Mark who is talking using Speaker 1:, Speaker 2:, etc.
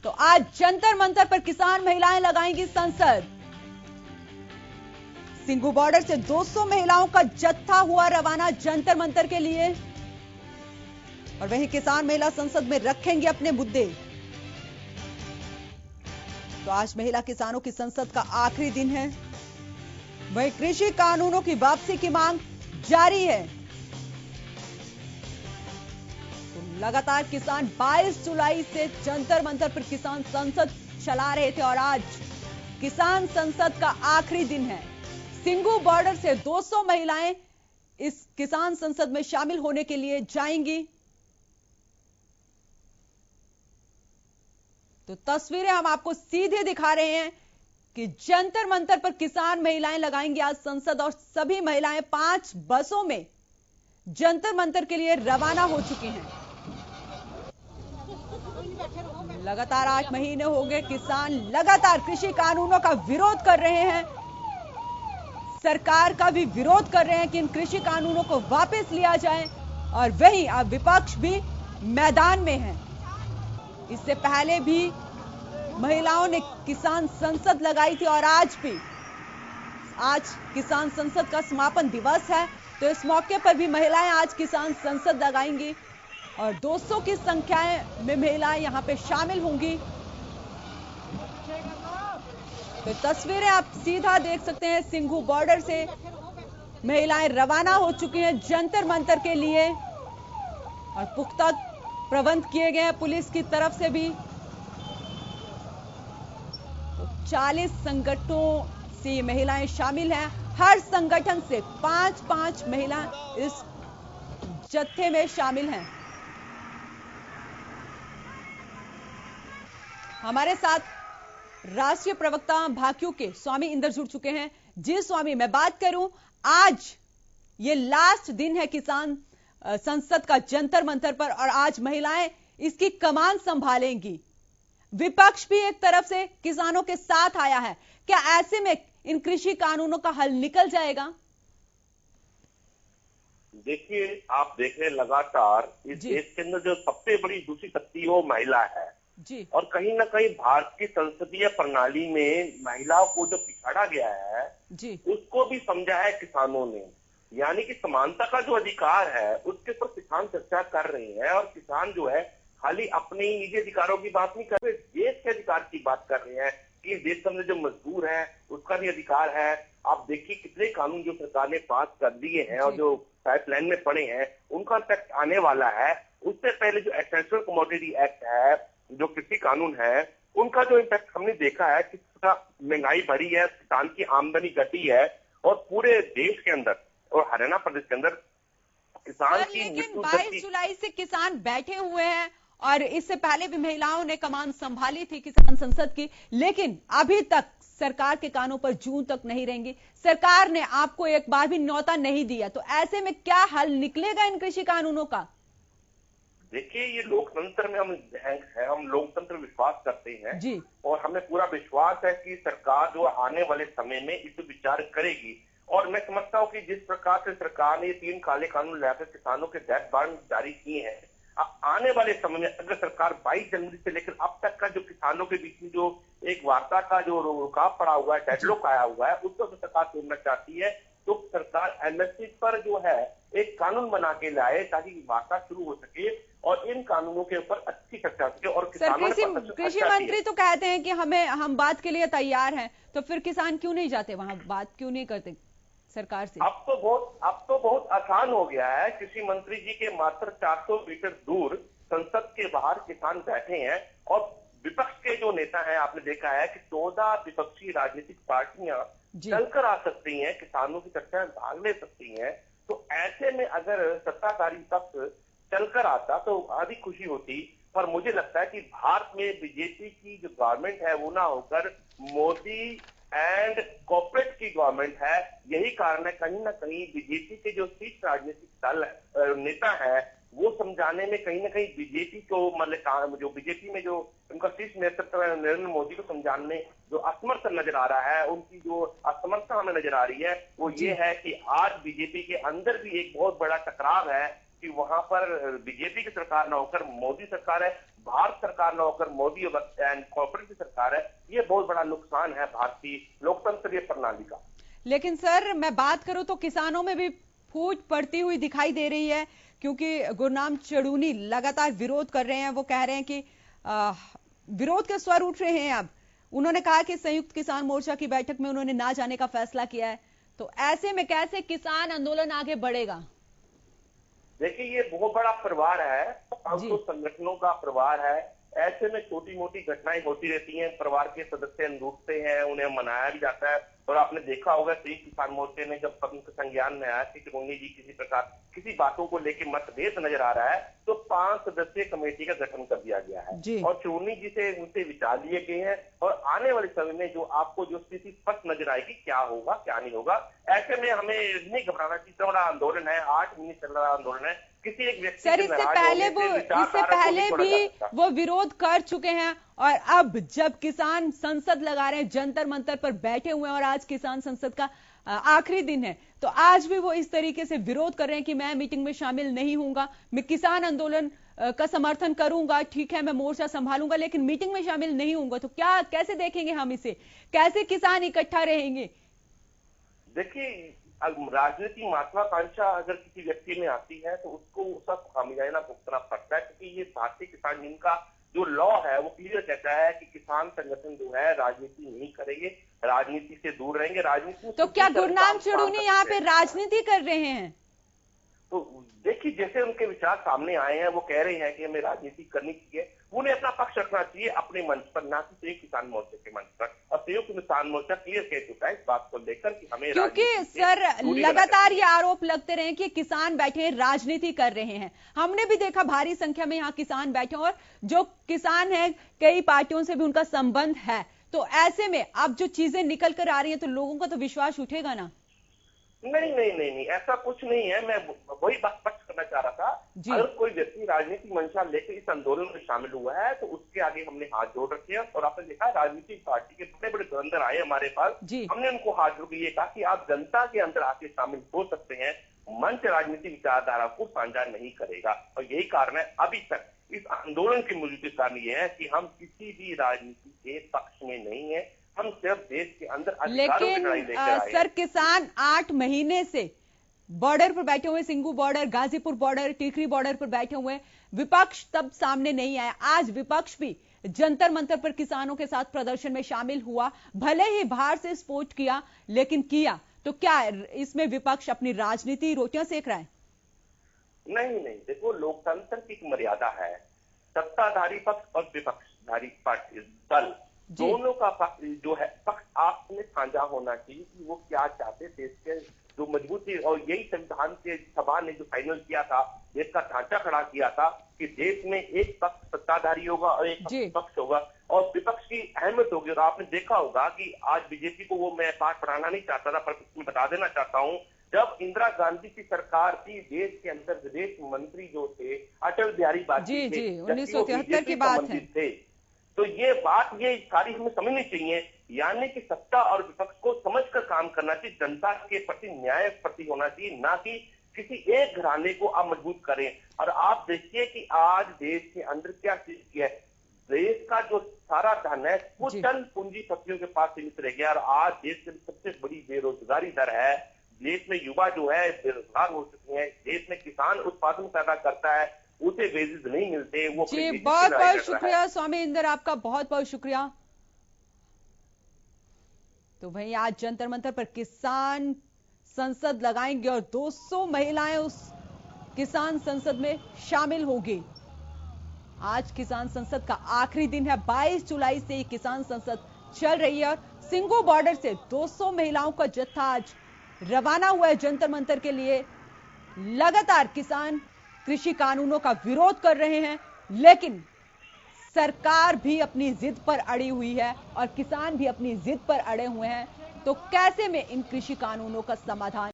Speaker 1: तो आज जंतर मंतर पर किसान महिलाएं लगाएंगी संसद। सिंघू बॉर्डर से 200 महिलाओं का जत्था हुआ रवाना जंतर मंतर के लिए और वहीं किसान महिला संसद में रखेंगे अपने मुद्दे। तो आज महिला किसानों की संसद का आखिरी दिन है। वहीं कृषि कानूनों की वापसी की मांग जारी है। तो लगातार किसान 22 जुलाई से जंतर मंतर पर किसान संसद चला रहे थे और आज किसान संसद का आखिरी दिन है। सिंघू बॉर्डर से 200 महिलाएं इस किसान संसद में शामिल होने के लिए जाएंगी। तो तस्वीरें हम आपको सीधे दिखा रहे हैं कि जंतर मंतर पर किसान महिलाएं लगाएंगी आज संसद और सभी महिलाएं 5 बसों में जंतर मंतर के लिए रवाना हो चुकी हैं। लगातार 8 महीने हो गए किसान लगातार कृषि कानूनों का विरोध कर रहे हैं। सरकार का भी विरोध कर रहे हैं कि इन कृषि कानूनों को वापस लिया जाए और वहीं अब विपक्ष भी मैदान में है। इससे पहले भी महिलाओं ने किसान संसद लगाई थी और आज किसान संसद का समापन दिवस है। तो इस मौके पर भी महिलाएं आज किसान संसद लगाएंगी और 200 की संख्या में महिलाएं यहां पे शामिल होंगी। तो तस्वीरें आप सीधा देख सकते हैं। सिंघू बॉर्डर से महिलाएं रवाना हो चुकी हैं जंतर मंतर के लिए और पुख्ता प्रबंध किए गए हैं पुलिस की तरफ से भी। तो 40 संगठनों से ये महिलाएं शामिल हैं। हर संगठन से 5-5 महिला इस जत्थे में शामिल हैं। हमारे साथ राष्ट्रीय प्रवक्ता भाकियू के स्वामी इंदर जुड़ चुके हैं। जी स्वामी, मैं बात करूं, आज ये लास्ट दिन है किसान संसद का जंतर मंतर पर और आज महिलाएं इसकी कमान संभालेंगी। विपक्ष भी एक तरफ से किसानों के साथ आया है। क्या ऐसे में इन कृषि कानूनों का हल निकल जाएगा?
Speaker 2: देखिए, आप देख रहे लगातार इस देश के अंदर जो सबसे बड़ी दूसरी शक्ति वो महिला है
Speaker 1: जी।
Speaker 2: और कहीं ना कहीं भारत की संसदीय प्रणाली में महिलाओं को जो पिछाड़ा गया है
Speaker 1: जी,
Speaker 2: उसको भी समझा है किसानों ने। यानी कि समानता का जो अधिकार है उसके ऊपर किसान चर्चा कर रहे हैं और किसान जो है खाली अपने ही निजी अधिकारों की बात नहीं कर रहे, देश के अधिकार की बात कर रहे हैं कि इस देश के अंदर जो मजदूर है उसका भी अधिकार है। आप देखिए कितने कानून जो सरकार ने पास कर दिए हैं और जो पाइपलाइन में पड़े हैं उनका इम्पैक्ट आने वाला है। उससे पहले जो एसेंशियल कमोडिटी एक्ट है, जो कृषि कानून है, उनका जो इम्पैक्ट हमने देखा है कि महंगाई बढ़ी है, किसान की आमदनी घटी है और पूरे देश के अंदर और हरियाणा प्रदेश के अंदर किसान की
Speaker 1: लेकिन 22 जुलाई से किसान बैठे हुए हैं और इससे पहले भी महिलाओं ने कमान संभाली थी किसान संसद की, लेकिन अभी तक सरकार के कानों पर जूं तक नहीं रहेंगी। सरकार ने आपको एक बार भी न्योता नहीं दिया, तो ऐसे में क्या हल निकलेगा इन कृषि कानूनों का?
Speaker 2: देखिए, ये लोकतंत्र में हम लोकतंत्र विश्वास करते हैं
Speaker 1: जी।
Speaker 2: और हमें पूरा विश्वास है कि सरकार जो आने वाले समय में इस पर विचार करेगी। और मैं समझता हूँ कि जिस प्रकार से सरकार ने 3 काले कानून लाकर किसानों के डेथ वारंट जारी किए हैं, आने वाले समय में अगर सरकार 22 जनवरी से लेकर अब तक का जो किसानों के बीच में जो एक वार्ता का जो रुकाव पड़ा हुआ है, डेडलॉक आया हुआ है, उसको तो सरकार तोड़ना चाहती है। तो सरकार एमएसपी पर जो है एक कानून बना के लाए ताकि वार्ता शुरू हो सके और इन कानूनों के ऊपर अच्छी चर्चा हो सके। और
Speaker 1: कृषि मंत्री तो कहते हैं कि हम बात के लिए तैयार हैं, तो फिर किसान क्यों नहीं जाते वहां, बात क्यों नहीं करते सरकार से?
Speaker 2: अब तो बहुत आसान हो गया है। कृषि मंत्री जी के मात्र 400 मीटर दूर संसद के बाहर किसान बैठे हैं और विपक्ष के जो नेता हैं, आपने देखा है कि 14 विपक्षी राजनीतिक पार्टियां चलकर आ सकती हैं, किसानों की चर्चा में भाग ले सकती हैं। तो ऐसे में अगर सत्ताधारी पक्ष चलकर आता तो आधी खुशी होती। पर मुझे लगता है कि भारत में बीजेपी की जो गवर्नमेंट है वो ना होकर मोदी एंड कॉर्पोरेट की गवर्नमेंट है। यही कारण है कहीं ना कहीं बीजेपी के जो शीर्ष राजनीतिक दल नेता है वो समझाने में कहीं ना कहीं बीजेपी को मतलब जो बीजेपी में जो उनका शीर्ष नेतृत्व है नरेंद्र मोदी को समझाने में जो असमर्थ नजर आ रहा है, उनकी जो असमर्थता हमें नजर आ रही है वो ये है कि आज बीजेपी के अंदर भी एक बहुत बड़ा टकराव है कि वहां पर बीजेपी की सरकार ना होकर मोदी सरकार है। भारत सरकार न होकर मोदी एंड कॉर्पोरेट की सरकार है, ये बहुत बड़ा नुकसान है भारतीय लोकतंत्रीय प्रणाली का।
Speaker 1: लेकिन सर मैं बात करूं तो किसानों में भी फूट पड़ती हुई दिखाई दे रही है, क्योंकि गुरनाम चढ़ूनी लगातार विरोध कर रहे हैं। वो कह रहे हैं कि विरोध के स्वर उठ रहे हैं। अब उन्होंने कहा कि संयुक्त किसान मोर्चा की बैठक में उन्होंने ना जाने का फैसला किया है। तो ऐसे में कैसे किसान आंदोलन आगे बढ़ेगा?
Speaker 2: देखिए, ये बहुत बड़ा परिवार है, 500 संगठनों का परिवार है। ऐसे में छोटी मोटी घटनाएं होती रहती हैं, परिवार के सदस्य रूठते हैं, उन्हें मनाया भी जाता है। और आपने देखा होगा संयुक्त किसान मोर्चे ने जब उनके संज्ञान में आया कि चुड़ूनी जी किसी प्रकार किसी बातों को लेकर मतभेद नजर आ रहा है, तो 5 सदस्यीय कमेटी का गठन कर दिया गया है और चुड़ूनी जी से उनसे विचार लिए गए हैं। और आने वाले समय में जो आपको जो स्थिति स्पष्ट नजर आएगी, क्या होगा क्या नहीं होगा। ऐसे में हमें नहीं घबराना चाहिए। इतना बड़ा आंदोलन है, 8 महीने चल रहा आंदोलन है। किसी एक व्यक्ति
Speaker 1: सर इससे पहले भी वो विरोध कर चुके हैं, और अब जब किसान संसद लगा रहे हैं, जंतर मंतर पर बैठे हुए हैं और आज किसान संसद का आखिरी दिन है, तो आज भी वो इस तरीके से विरोध कर रहे हैं कि मैं मीटिंग में शामिल नहीं होऊंगा, मैं किसान आंदोलन का समर्थन करूंगा, ठीक है मैं मोर्चा संभालूंगा, लेकिन मीटिंग में शामिल नहीं होऊंगा। तो क्या कैसे देखेंगे हम इसे, कैसे किसान इकट्ठा रहेंगे?
Speaker 2: देखिए, राजनीति महत्वाकांक्षा अगर किसी व्यक्ति में आती है तो उसको उसका खामियाजा भुगतना पड़ता है, क्योंकि ये भारतीय किसान यूनियन का जो लॉ है वो क्लियर कहता है कि किसान संगठन जो है राजनीति नहीं करेंगे, राजनीति से दूर रहेंगे। राजनीति
Speaker 1: तो क्या गुरनाम चढ़ूनी यहाँ पे राजनीति कर रहे हैं?
Speaker 2: तो देखिए, जैसे उनके विचार सामने आए हैं, वो कह रहे हैं कि हमें राजनीति करनी चाहिए, उन्हें अपना पक्ष रखना चाहिए अपने मंच पर, ना कि संयुक्त किसान मोर्चे के मंच पर। और संयुक्त किसान मोर्चा क्लियर कह चुका है इस बात को लेकर कि हमें,
Speaker 1: क्योंकि सर लगातार ये आरोप लगते रहे कि किसान बैठे राजनीति कर रहे हैं। हमने भी देखा भारी संख्या में यहाँ किसान बैठे, और जो किसान है कई पार्टियों से भी उनका संबंध है। तो ऐसे में अब जो चीजें निकल कर आ रही है तो लोगों का तो विश्वास उठेगा ना?
Speaker 2: नहीं, ऐसा कुछ नहीं है। मैं वही बात स्पष्ट करना चाह रहा था। अगर कोई व्यक्ति राजनीतिक मंशा लेकर इस आंदोलन में शामिल हुआ है तो उसके आगे हमने हाथ जोड़ रखे हैं। और आपने देखा राजनीतिक पार्टी के बड़े बड़े धुरंधर आए हमारे पास, हमने उनको हाथ जोड़ के ये कहा कि आप जनता के अंदर आके शामिल हो सकते हैं, मंच राजनीतिक विचारधारा को साझा नहीं करेगा। और यही कारण है अभी तक इस आंदोलन के मौजूदा कारण ये है कि हम किसी भी राजनीति के पक्ष में नहीं है, हम सिर्फ देश के अंदर अधिकारों की लड़ाई लेकर आए हैं।
Speaker 1: सर किसान 8 महीने से बॉर्डर पर बैठे हुए, Singhu border, Ghazipur border, Tikri border पर बैठे हुए, विपक्ष तब सामने नहीं आया। आज विपक्ष भी जंतर मंतर पर किसानों के साथ प्रदर्शन में शामिल हुआ, भले ही बाहर से सपोर्ट किया, लेकिन किया। तो क्या इसमें विपक्ष अपनी राजनीति रोटियां सेक रहा है?
Speaker 2: नहीं, देखो, लोकतंत्र की एक मर्यादा है। सत्ताधारी पक्ष और विपक्षधारी पार्टी दल दोनों का पक्ष जो है, पक्ष आपने साझा होना चाहिए कि वो क्या चाहते। देश के जो मजबूती, और यही संविधान के सभा ने जो फाइनल किया था, देश का ढांचा खड़ा किया था कि देश में एक पक्ष सत्ताधारी होगा और एक पक्ष होगा, और विपक्ष की अहमियत होगी। और आपने देखा होगा कि आज बीजेपी को वो मैं पाठ पढ़ाना नहीं चाहता था, पर मैं बता देना चाहता हूँ, जब इंदिरा गांधी की सरकार थी, देश के अंदर विदेश मंत्री जो थे अटल बिहारी वाजपेयी थे,
Speaker 1: 1973 की बात है।
Speaker 2: तो ये बात ये सारी हमें समझनी चाहिए, यानी कि सत्ता और विपक्ष को समझकर काम करना चाहिए, जनता के प्रति न्याय प्रति होना चाहिए, ना कि किसी एक घराने को आप मजबूत करें। और आप देखिए कि आज देश के अंदर क्या चीज की है, देश का जो सारा धन है वो चंद पूंजीपतियों के पास सीमित रह गया। और आज देश की सबसे बड़ी बेरोजगारी दर है, देश में युवा जो है बेरोजगार हो चुके हैं, देश में किसान उत्पादन पैदा करता है, उसे वेजेस नहीं मिलते, वो
Speaker 1: जी बहुत बहुत शुक्रिया स्वामी इंदर, आपका बहुत बहुत शुक्रिया। तो वहीं आज जंतर मंतर पर किसान संसद लगाएंगे और 200 महिलाएं उस किसान संसद में शामिल होगी। आज किसान संसद का आखिरी दिन है, 22 जुलाई से किसान संसद चल रही है और सिंगू बॉर्डर से 200 महिलाओं का जत्था आज रवाना हुआ है जंतर मंतर के लिए। लगातार किसान कृषि कानूनों का विरोध कर रहे हैं, लेकिन सरकार भी अपनी जिद पर अड़ी हुई है और किसान भी अपनी जिद पर अड़े हुए हैं। तो कैसे में इन कृषि कानूनों का समाधान